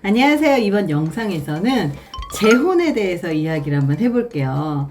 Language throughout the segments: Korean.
안녕하세요. 이번 영상에서는 재혼에 대해서 이야기를 한번 해볼게요.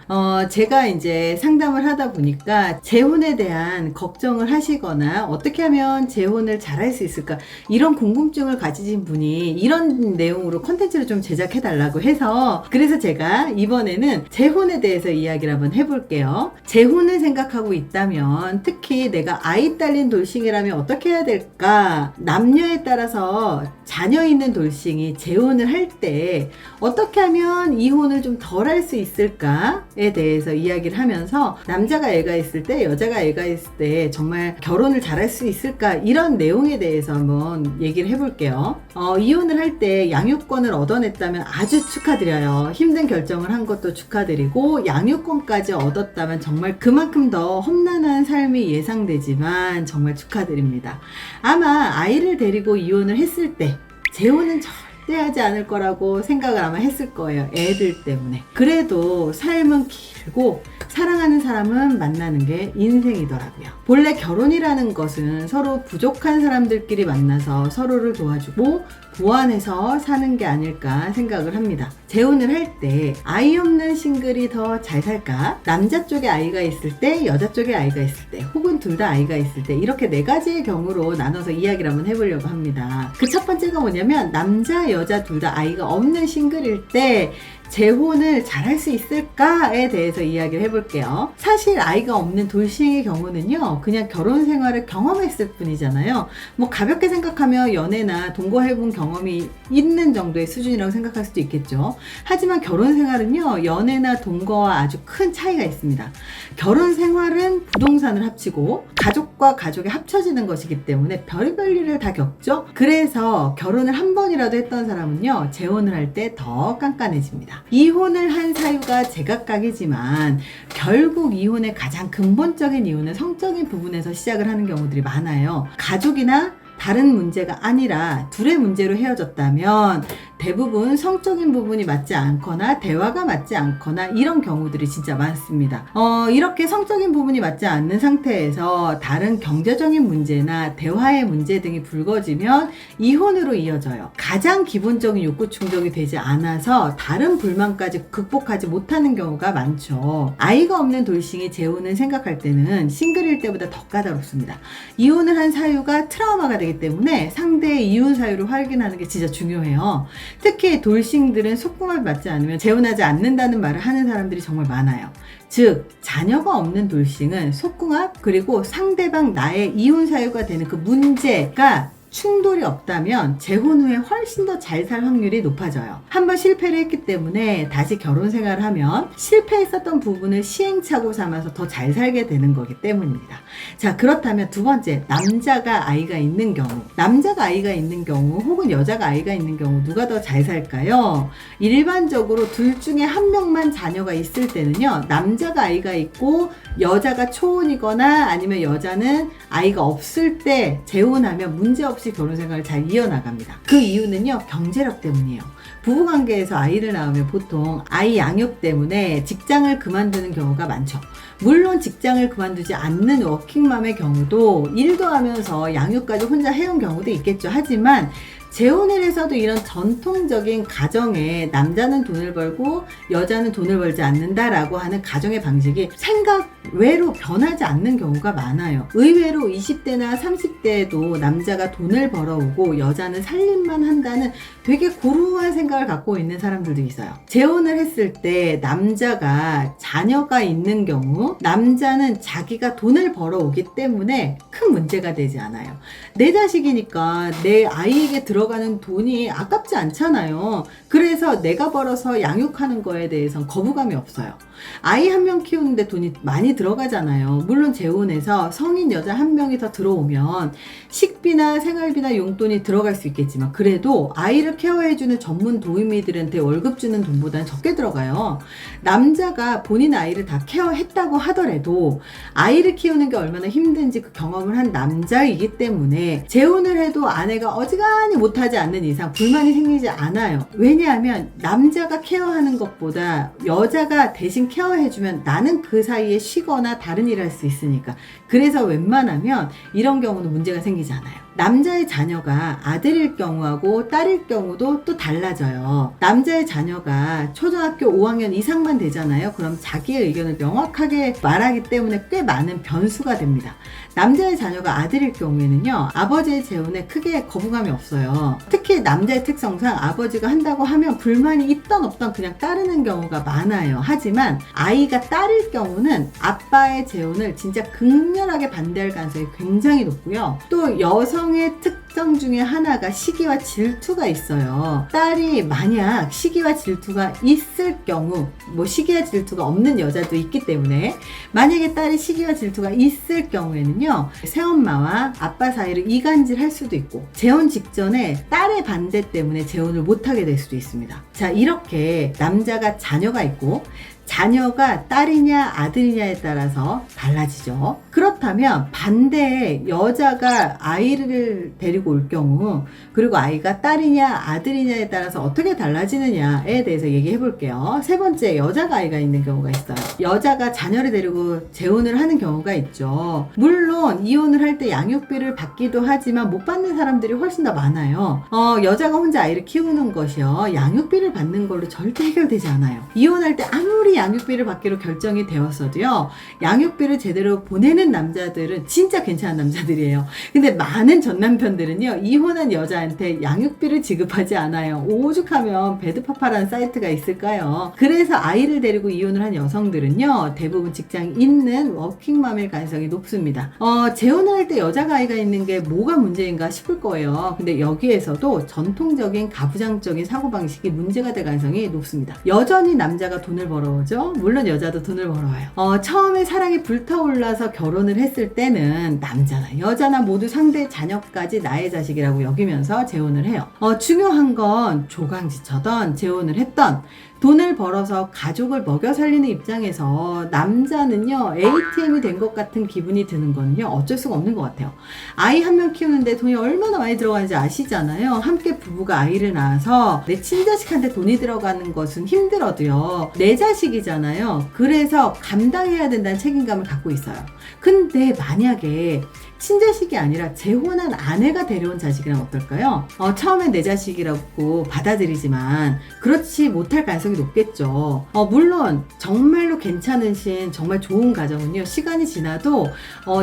제가 이제 상담을 하다 보니까 재혼에 대한 걱정을 하시거나 어떻게 하면 재혼을 잘할 수 있을까 이런 궁금증을 가지신 분이 이런 내용으로 컨텐츠를 좀 제작해달라고 해서 그래서 제가 이번에는 재혼에 대해서 이야기를 한번 해볼게요. 재혼을 생각하고 있다면 특히 내가 아이 딸린 돌싱이라면 어떻게 해야 될까, 남녀에 따라서 자녀 있는 돌싱이 재혼을 할 때 어떻게 하면 이혼을 좀 덜 할 수 있을까에 대해서 이야기를 하면서 남자가 애가 있을 때 여자가 애가 있을 때 정말 결혼을 잘할 수 있을까 이런 내용에 대해서 한번 얘기를 해볼게요. 이혼을 할 때 양육권을 얻어냈다면 아주 축하드려요. 힘든 결정을 한 것도 축하드리고 양육권까지 얻었다면 정말 그만큼 더 험난한 삶이 예상되지만 정말 축하드립니다. 아마 아이를 데리고 이혼을 했을 때 재혼은 절대 하지 않을 거라고 생각을 아마 했을 거예요. 애들 때문에. 그래도 삶은 길고 사랑하는 사람은 만나는 게 인생이더라고요. 본래 결혼이라는 것은 서로 부족한 사람들끼리 만나서 서로를 도와주고 보완해서 사는 게 아닐까 생각을 합니다. 재혼을 할 때 아이 없는 싱글이 더 잘 살까? 남자 쪽에 아이가 있을 때, 여자 쪽에 아이가 있을 때, 혹은 둘 다 아이가 있을 때 이렇게 네 가지의 경우로 나눠서 이야기를 한번 해보려고 합니다. 그 첫 번째가 뭐냐면 남자, 여자 둘 다 아이가 없는 싱글일 때 재혼을 잘할 수 있을까에 대해서 이야기를 해볼게요. 사실 아이가 없는 돌싱의 경우는요, 그냥 결혼 생활을 경험했을 뿐이잖아요. 뭐 가볍게 생각하면 연애나 동거해본 경험이 있는 정도의 수준이라고 생각할 수도 있겠죠. 하지만 결혼 생활은요, 연애나 동거와 아주 큰 차이가 있습니다. 결혼 생활은 부동산을 합치고 가족과 가족이 합쳐지는 것이기 때문에 별의별 일을 다 겪죠. 그래서 결혼을 한 번이라도 했던 사람은요, 재혼을 할 때 더 깐깐해집니다. 이혼을 한 사유가 제각각이지만 결국 이혼의 가장 근본적인 이유는 성적인 부분에서 시작을 하는 경우들이 많아요. 가족이나 다른 문제가 아니라 둘의 문제로 헤어졌다면 대부분 성적인 부분이 맞지 않거나 대화가 맞지 않거나 이런 경우들이 진짜 많습니다. 이렇게 성적인 부분이 맞지 않는 상태에서 다른 경제적인 문제나 대화의 문제 등이 불거지면 이혼으로 이어져요. 가장 기본적인 욕구 충족이 되지 않아서 다른 불만까지 극복하지 못하는 경우가 많죠. 아이가 없는 돌싱이 재혼을 생각할 때는 싱글일 때보다 더 까다롭습니다. 이혼을 한 사유가 트라우마가 되기 때문에 상대의 이혼 사유를 확인하는 게 진짜 중요해요. 특히 돌싱들은 속궁합이 맞지 않으면 재혼하지 않는다는 말을 하는 사람들이 정말 많아요. 즉 자녀가 없는 돌싱은 속궁합 그리고 상대방 나의 이혼 사유가 되는 그 문제가 충돌이 없다면 재혼 후에 훨씬 더 잘 살 확률이 높아져요. 한번 실패를 했기 때문에 다시 결혼 생활을 하면 실패했었던 부분을 시행착오 삼아서 더 잘 살게 되는 거기 때문입니다. 자, 그렇다면 두 번째, 남자가 아이가 있는 경우, 남자가 아이가 있는 경우 혹은 여자가 아이가 있는 경우 누가 더 잘 살까요? 일반적으로 둘 중에 한 명만 자녀가 있을 때는요, 남자가 아이가 있고 여자가 초혼이거나 아니면 여자는 아이가 없을 때 재혼하면 문제없이 결혼 생활을 잘 이어나갑니다. 그 이유는요, 경제력 때문이에요. 부부관계에서 아이를 낳으면 보통 아이 양육 때문에 직장을 그만두는 경우가 많죠. 물론 직장을 그만두지 않는 워킹맘의 경우도 일도 하면서 양육까지 혼자 해온 경우도 있겠죠. 하지만 재혼을 해서도 이런 전통적인 가정에 남자는 돈을 벌고 여자는 돈을 벌지 않는다라고 하는 가정의 방식이 생각 외로 변하지 않는 경우가 많아요. 의외로 20대나 30대에도 남자가 돈을 벌어오고 여자는 살림만 한다는 되게 고루한 생각을 갖고 있는 사람들도 있어요. 재혼을 했을 때 남자가 자녀가 있는 경우 남자는 자기가 돈을 벌어오기 때문에 큰 문제가 되지 않아요. 내 자식이니까 내 아이에게 들어가는 돈이 아깝지 않잖아요. 그래서 내가 벌어서 양육하는 거에 대해서는 거부감이 없어요. 아이 한 명 키우는데 돈이 많이 들어가잖아요. 물론 재혼해서 성인 여자 한 명이 더 들어오면 식비나 생활비나 용돈이 들어갈 수 있겠지만 그래도 아이를 케어해주는 전문 도우미들한테 월급 주는 돈보다는 적게 들어가요. 남자가 본인 아이를 다 케어했다고 하더라도 아이를 키우는 게 얼마나 힘든지 그 경험을 한 남자이기 때문에 재혼을 해도 아내가 어지간히 못하지 않는 이상 불만이 생기지 않아요. 왜냐하면 남자가 케어하는 것보다 여자가 대신 케어해주면 나는 그 사이에 쉬거나 다른 일을 할 수 있으니까. 그래서 웬만하면 이런 경우는 문제가 생기지 않아요. 남자의 자녀가 아들일 경우하고 딸일 경우도 또 달라져요. 남자의 자녀가 초등학교 5학년 이상만 되잖아요. 그럼 자기의 의견을 명확하게 말하기 때문에 꽤 많은 변수가 됩니다. 남자의 자녀가 아들일 경우에는요, 아버지의 재혼에 크게 거부감이 없어요. 특히 남자의 특성상 아버지가 한다고 하면 불만이 있던 없던 그냥 따르는 경우가 많아요. 하지만 아이가 딸일 경우는 아빠의 재혼을 진짜 극렬하게 반대할 가능성이 굉장히 높고요. 또 여성의 특성 중에 하나가 시기와 질투가 있어요. 딸이 만약 시기와 질투가 있을 경우, 뭐 시기와 질투가 없는 여자도 있기 때문에, 만약에 딸이 시기와 질투가 있을 경우에는요, 새엄마와 아빠 사이를 이간질 할 수도 있고, 재혼 직전에 딸의 반대 때문에 재혼을 못하게 될 수도 있습니다. 자, 이렇게 남자가 자녀가 있고 자녀가 딸이냐 아들이냐에 따라서 달라지죠. 그렇다면 반대에 여자가 아이를 데리고 올 경우, 그리고 아이가 딸이냐 아들이냐에 따라서 어떻게 달라지느냐에 대해서 얘기해 볼게요. 세 번째, 여자가 아이가 있는 경우가 있어요. 여자가 자녀를 데리고 재혼을 하는 경우가 있죠. 물론 이혼을 할 때 양육비를 받기도 하지만 못 받는 사람들이 훨씬 더 많아요. 여자가 혼자 아이를 키우는 것이요, 양육비를 받는 걸로 절대 해결되지 않아요. 이혼할 때 아무리 양육비를 받기로 결정이 되었어도요, 양육비를 제대로 보내는 남자들은 진짜 괜찮은 남자들이에요. 근데 많은 전 남편들은요, 이혼한 여자한테 양육비를 지급하지 않아요. 오죽하면 배드파파라는 사이트가 있을까요? 그래서 아이를 데리고 이혼을 한 여성들은요, 대부분 직장이 있는 워킹맘일 가능성이 높습니다. 재혼을 할 때 여자가 아이가 있는 게 뭐가 문제인가 싶을 거예요. 근데 여기에서도 전통적인 가부장적인 사고방식이 문제가 될 가능성이 높습니다. 여전히 남자가 돈을 벌어오죠. 물론 여자도 돈을 벌어와요. 처음에 사랑이 불타올라서 결혼을 했을 때는 남자나 여자나 모두 상대 자녀까지 나의 자식이라고 여기면서 재혼을 해요. 중요한 건 조강지처던 재혼을 했던, 돈을 벌어서 가족을 먹여 살리는 입장에서 남자는요, ATM이 된 것 같은 기분이 드는 거는요, 어쩔 수가 없는 것 같아요. 아이 한 명 키우는데 돈이 얼마나 많이 들어가는지 아시잖아요. 함께 부부가 아이를 낳아서 내 친자식한테 돈이 들어가는 것은 힘들어도요, 내 자식이잖아요. 그래서 감당해야 된다는 책임감을 갖고 있어요. 근데 만약에 친자식이 아니라 재혼한 아내가 데려온 자식이라면 어떨까요? 처음엔 내 자식이라고 받아들이지만 그렇지 못할 가능성이 높겠죠. 물론 정말로 괜찮으신 정말 좋은 가정은요, 시간이 지나도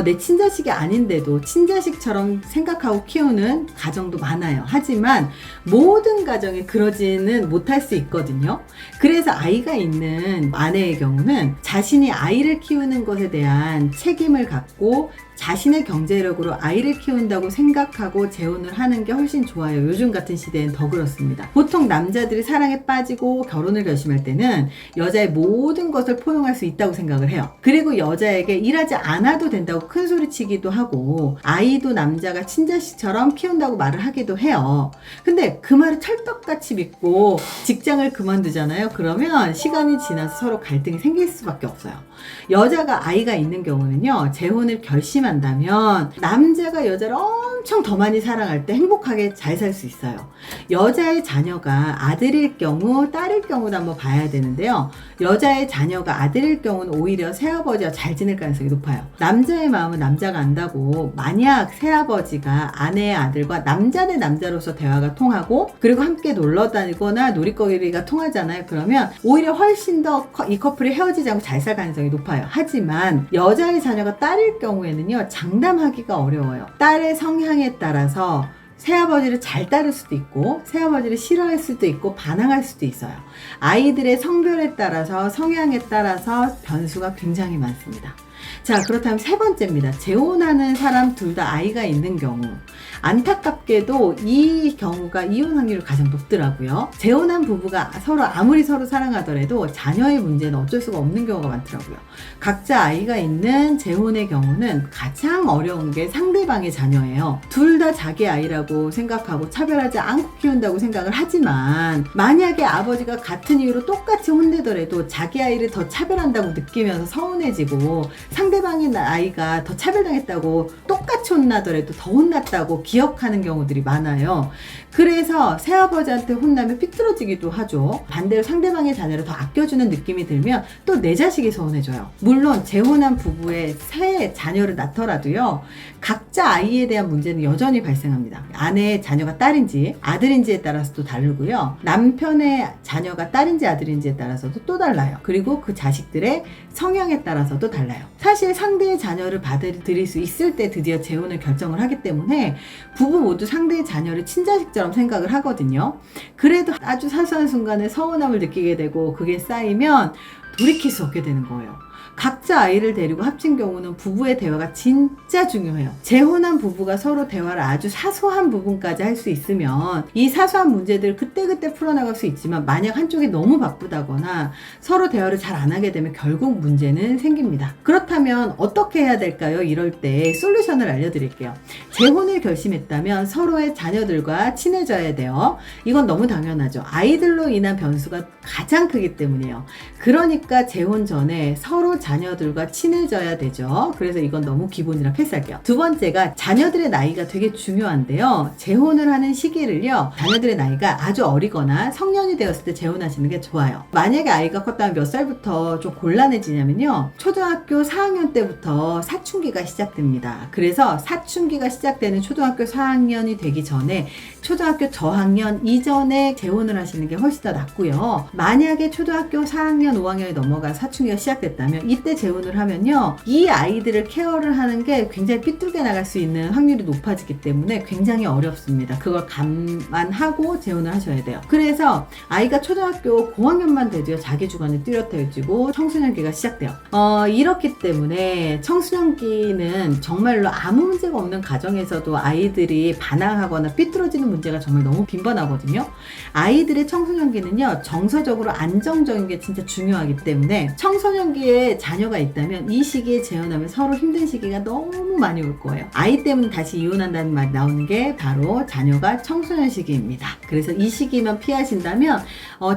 내 친자식이 아닌데도 친자식처럼 생각하고 키우는 가정도 많아요. 하지만 모든 가정이 그러지는 못할 수 있거든요. 그래서 아이가 있는 아내의 경우는 자신이 아이를 키우는 것에 대한 책임을 갖고 자신의 경제력으로 아이를 키운다고 생각하고 재혼을 하는 게 훨씬 좋아요. 요즘 같은 시대엔 더 그렇습니다. 보통 남자들이 사랑에 빠지고 결혼을 결심할 때는 여자의 모든 것을 포용할 수 있다고 생각을 해요. 그리고 여자에게 일하지 않아도 된다고 큰 소리치기도 하고, 아이도 남자가 친자식처럼 키운다고 말을 하기도 해요. 근데 그 말을 찰떡같이 믿고 직장을 그만두잖아요. 그러면 시간이 지나서 서로 갈등이 생길 수밖에 없어요. 여자가 아이가 있는 경우는요, 재혼을 결심한다면 남자가 여자를 엄청 더 많이 사랑할 때 행복하게 잘 살 수 있어요. 여자의 자녀가 아들일 경우, 딸일 경우도 한번 봐야 되는데요. 여자의 자녀가 아들일 경우는 오히려 새아버지와 잘 지낼 가능성이 높아요. 남자의 마음은 남자가 안다고, 만약 새아버지가 아내의 아들과 남자 대 남자로서 대화가 통하고, 그리고 함께 놀러 다니거나 놀이거리가 통하잖아요. 그러면 오히려 훨씬 더 이 커플이 헤어지지 않고 잘 살 가능성이 높아요. 하지만 여자의 자녀가 딸일 경우에는요, 장담하기가 어려워요. 딸의 성향에 따라서 새아버지를 잘 따를 수도 있고 새아버지를 싫어할 수도 있고 반항할 수도 있어요. 아이들의 성별에 따라서, 성향에 따라서 변수가 굉장히 많습니다. 자, 그렇다면 세 번째입니다. 재혼하는 사람 둘 다 아이가 있는 경우. 안타깝게도 이 경우가 이혼 확률이 가장 높더라고요. 재혼한 부부가 아무리 서로 사랑하더라도 자녀의 문제는 어쩔 수가 없는 경우가 많더라고요. 각자 아이가 있는 재혼의 경우는 가장 어려운 게 상대방의 자녀예요. 둘 다 자기 아이라고 생각하고 차별하지 않고 키운다고 생각을 하지만, 만약에 아버지가 같은 이유로 똑같이 혼내더라도 자기 아이를 더 차별한다고 느끼면서 서운해지고, 상대방의 아이가 더 차별당했다고 똑같이 똑같이 혼나더라도 더 혼났다고 기억하는 경우들이 많아요. 그래서 새아버지한테 혼나면 삐뚤어지기도 하죠. 반대로 상대방의 자녀를 더 아껴주는 느낌이 들면 또 내 자식이 서운해져요. 물론 재혼한 부부의 새 자녀를 낳더라도요, 각자 아이에 대한 문제는 여전히 발생합니다. 아내의 자녀가 딸인지 아들인지에 따라서도 다르고요, 남편의 자녀가 딸인지 아들인지에 따라서도 또 달라요. 그리고 그 자식들의 성향에 따라서도 달라요. 사실 상대의 자녀를 받아들일 수 있을 때 드디어 재혼을 결정을 하기 때문에 부부 모두 상대의 자녀를 친자식처럼 생각을 하거든요. 그래도 아주 사소한 순간에 서운함을 느끼게 되고 그게 쌓이면 돌이킬 수 없게 되는 거예요. 각자 아이를 데리고 합친 경우는 부부의 대화가 진짜 중요해요. 재혼한 부부가 서로 대화를 아주 사소한 부분까지 할 수 있으면 이 사소한 문제들을 그때그때 풀어나갈 수 있지만, 만약 한쪽이 너무 바쁘다거나 서로 대화를 잘 안 하게 되면 결국 문제는 생깁니다. 그렇다면 어떻게 해야 될까요? 이럴 때 솔루션을 알려드릴게요. 재혼을 결심했다면 서로의 자녀들과 친해져야 돼요. 이건 너무 당연하죠. 아이들로 인한 변수가 가장 크기 때문이에요. 그러니까 재혼 전에 서로 자녀들과 친해져야 되죠. 그래서 이건 너무 기본이라 패스할게요. 두 번째가 자녀들의 나이가 되게 중요한데요. 재혼을 하는 시기를요, 자녀들의 나이가 아주 어리거나 성년이 되었을 때 재혼하시는 게 좋아요. 만약에 아이가 컸다면 몇 살부터 좀 곤란해지냐면요, 초등학교 4학년 때부터 사춘기가 시작됩니다. 그래서 사춘기가 시작되는 초등학교 4학년이 되기 전에 초등학교 저학년 이전에 재혼을 하시는 게 훨씬 더 낫고요. 만약에 초등학교 4학년 5학년이 넘어가 사춘기가 시작됐다면 이때 재혼을 하면요, 이 아이들을 케어를 하는 게 굉장히 삐뚤게 나갈 수 있는 확률이 높아지기 때문에 굉장히 어렵습니다. 그걸 감안하고 재혼을 하셔야 돼요. 그래서 아이가 초등학교 고학년만 돼도요, 자기 주관이 뚜렷해지고 청소년기가 시작돼요. 이렇기 때문에 청소년기는 정말로 아무 문제가 없는 가정에서도 아이들이 반항하거나 삐뚤어지는 문제가 정말 너무 빈번하거든요. 아이들의 청소년기는요, 정서적으로 안정적인 게 진짜 중요하기 때문에 청소년기에 자녀가 있다면 이 시기에 재혼하면 서로 힘든 시기가 너무 많이 올 거예요. 아이 때문에 다시 이혼한다는 말이 나오는 게 바로 자녀가 청소년 시기입니다. 그래서 이 시기만 피하신다면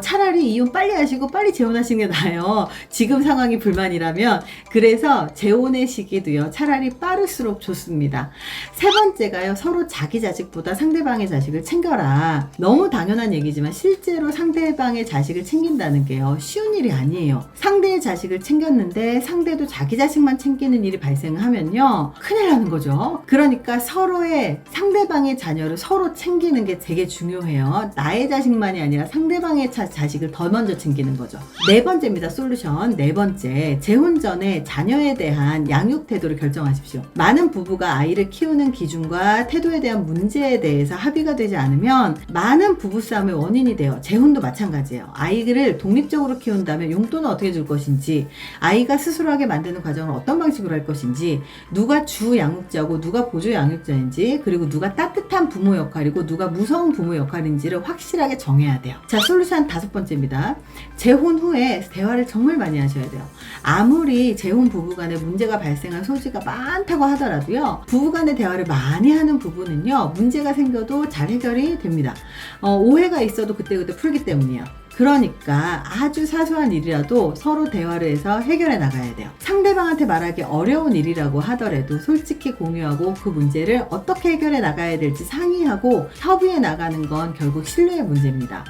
차라리 이혼 빨리 하시고 빨리 재혼하시는 게 나아요. 지금 상황이 불만이라면. 그래서 재혼의 시기도요, 차라리 빠를수록 좋습니다. 세 번째가요, 서로 자기 자식보다 상대방의 자식을 챙겨라. 너무 당연한 얘기지만 실제로 상대방의 자식을 챙긴다는 게요, 쉬운 일이 아니에요. 상대의 자식을 챙겼는데 상대도 자기 자식만 챙기는 일이 발생하면요, 큰일 나는 거죠. 그러니까 서로의 상대방의 자녀를 서로 챙기는 게 되게 중요해요. 나의 자식만이 아니라 상대방의 자식을 더 먼저 챙기는 거죠. 네 번째입니다. 솔루션 네 번째, 재혼 전에 자녀에 대한 양육 태도를 결정하십시오. 많은 부부가 아이를 키우는 기준과 태도에 대한 문제에 대해서 합의가 되지 않으면 많은 부부싸움의 원인이 돼요. 재혼도 마찬가지예요. 아이를 독립적으로 키운다면 용돈은 어떻게 줄 것인지, 아이가 스스로하게 만드는 과정을 어떤 방식으로 할 것인지, 누가 주 양육자고 누가 보조 양육자인지, 그리고 누가 따뜻한 부모 역할이고 누가 무서운 부모 역할인지를 확실하게 정해야 돼요. 자, 솔루션 다섯 번째입니다. 재혼 후에 대화를 정말 많이 하셔야 돼요. 아무리 재혼 부부간에 문제가 발생할 소지가 많다고 하더라도요, 부부간의 대화를 많이 하는 부부는요, 문제가 생겨도 잘 해결이 됩니다. 오해가 있어도 그때그때 풀기 때문이에요. 그러니까 아주 사소한 일이라도 서로 대화를 해서 해결해 나가야 돼요. 상대방한테 말하기 어려운 일이라고 하더라도 솔직히 공유하고 그 문제를 어떻게 해결해 나가야 될지 상의하고 협의해 나가는 건 결국 신뢰의 문제입니다.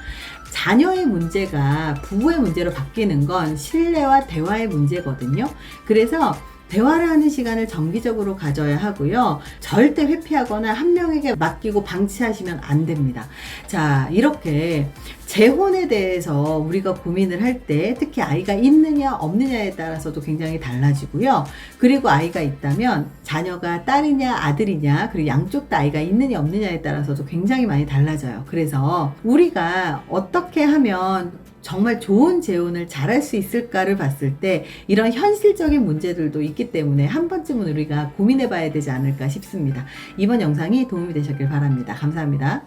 자녀의 문제가 부부의 문제로 바뀌는 건 신뢰와 대화의 문제거든요. 그래서 대화를 하는 시간을 정기적으로 가져야 하고요. 절대 회피하거나 한 명에게 맡기고 방치하시면 안 됩니다. 자, 이렇게 재혼에 대해서 우리가 고민을 할 때 특히 아이가 있느냐 없느냐에 따라서도 굉장히 달라지고요. 그리고 아이가 있다면 자녀가 딸이냐 아들이냐, 그리고 양쪽 다 아이가 있느냐 없느냐에 따라서도 굉장히 많이 달라져요. 그래서 우리가 어떻게 하면 정말 좋은 재혼을 잘할 수 있을까를 봤을 때 이런 현실적인 문제들도 있기 때문에 한 번쯤은 우리가 고민해 봐야 되지 않을까 싶습니다. 이번 영상이 도움이 되셨길 바랍니다. 감사합니다.